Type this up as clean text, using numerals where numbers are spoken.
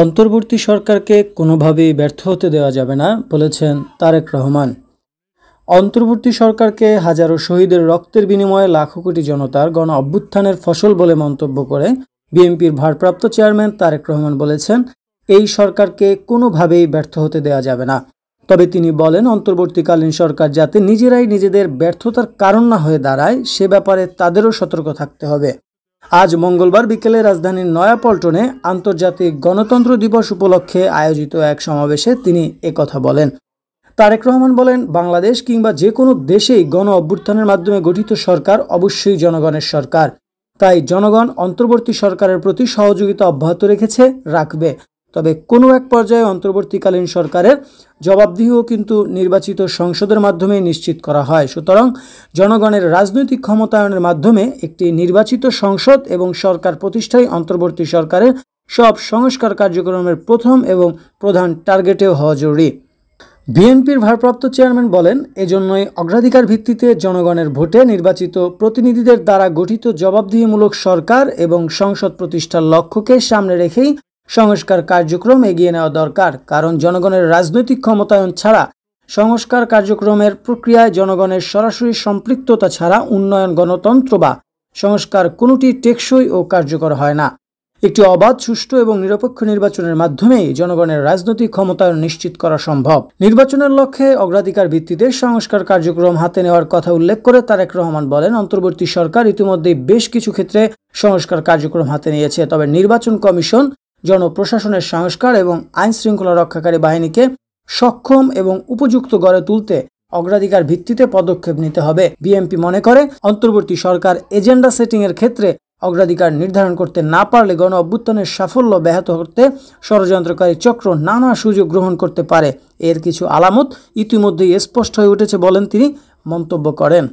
অন্তর্বর্তী সরকারকে কোনোভাবেই ব্যর্থ হতে দেওয়া যাবে না বলেছেন তারেক রহমান। অন্তর্বর্তী সরকারকে হাজারো শহীদের রক্তের বিনিময়ে লাখো কোটি জনতার গণ অভ্যুত্থানের ফসল বলে মন্তব্য করে বিএনপির ভারপ্রাপ্ত চেয়ারম্যান তারেক রহমান বলেছেন, এই সরকারকে কোনোভাবেই ব্যর্থ হতে দেওয়া যাবে না। তবে তিনি বলেন, অন্তর্বর্তীকালীন সরকার যাতে নিজেরাই নিজেদের ব্যর্থতার কারণ না হয়ে দাঁড়ায় সে ব্যাপারে তাদেরও সতর্ক থাকতে হবে। আজ মঙ্গলবার বিকেলে রাজধানীর নয়াপল্টনে আন্তর্জাতিক গণতন্ত্র দিবস উপলক্ষে আয়োজিত এক সমাবেশে তিনি একথা বলেন। তারেক রহমান বলেন, বাংলাদেশ কিংবা যে কোনো দেশেই গণ অভ্যুত্থানের মাধ্যমে গঠিত সরকার অবশ্যই জনগণের সরকার। তাই জনগণ অন্তর্বর্তী সরকারের প্রতি সহযোগিতা অব্যাহত রেখেছে, রাখবে। তবে কোনো এক পর্যায়ে অন্তর্বর্তীকালীন সরকারের জবাবদিহিও কিন্তু নির্বাচিত সংসদের মাধ্যমে নিশ্চিত করা হয়। সুতরাং জনগণের রাজনৈতিক ক্ষমতায়নের মাধ্যমে একটি নির্বাচিত সংসদ এবং সরকার প্রতিষ্ঠাই অন্তর্বর্তী সরকারের সব সংস্কার কার্যক্রমের প্রথম এবং প্রধান টার্গেটেও হওয়া জরুরি। বিএনপির ভারপ্রাপ্ত চেয়ারম্যান বলেন, এজন্যই অগ্রাধিকার ভিত্তিতে জনগণের ভোটে নির্বাচিত প্রতিনিধিদের দ্বারা গঠিত জবাবদিহিমূলক সরকার এবং সংসদ প্রতিষ্ঠার লক্ষ্যকে সামনে রেখেই সংস্কার কার্যক্রম এগিয়ে নেওয়া দরকার। কারণ জনগণের রাজনৈতিক ক্ষমতায়ন ছাড়া, সংস্কার কার্যক্রমের প্রক্রিয়ায় জনগণের সরাসরি সম্পৃক্ততা ছাড়া উন্নয়ন, গণতন্ত্র বা সংস্কার কোনোটি টেকসই ও কার্যকর হয় না। একটি অবাধ, সুষ্ঠু এবং নিরপেক্ষ নির্বাচনের মাধ্যমেই জনগণের রাজনৈতিক ক্ষমতায়ন নিশ্চিত করা সম্ভব। নির্বাচনের লক্ষ্যে অগ্রাধিকার ভিত্তিতে সংস্কার কার্যক্রম হাতে নেওয়ার কথা উল্লেখ করে তারেক রহমান বলেন, অন্তর্বর্তী সরকার ইতিমধ্যেই বেশ কিছু ক্ষেত্রে সংস্কার কার্যক্রম হাতে নিয়েছে। তবে নির্বাচন কমিশন, জনপ্রশাসনের সংস্কার এবং আইন শৃঙ্খলা রক্ষাকারী বাহিনীকে সক্ষম এবং উপযুক্ত গড়ে তুলতে অগ্রাধিকার ভিত্তিতে পদক্ষেপ নিতে হবে। বিএনপি মনে করে, অন্তর্বর্তী সরকার এজেন্ডা সেটিং এর ক্ষেত্রে অগ্রাধিকার নির্ধারণ করতে না পারলে গণ অভ্যুত্থানের সাফল্য ব্যাহত করতে ষড়যন্ত্রকারী চক্র নানা সুযোগ গ্রহণ করতে পারে। এর কিছু আলামত ইতিমধ্যেই স্পষ্ট হয়ে উঠেছে বলেন তিনি মন্তব্য করেন।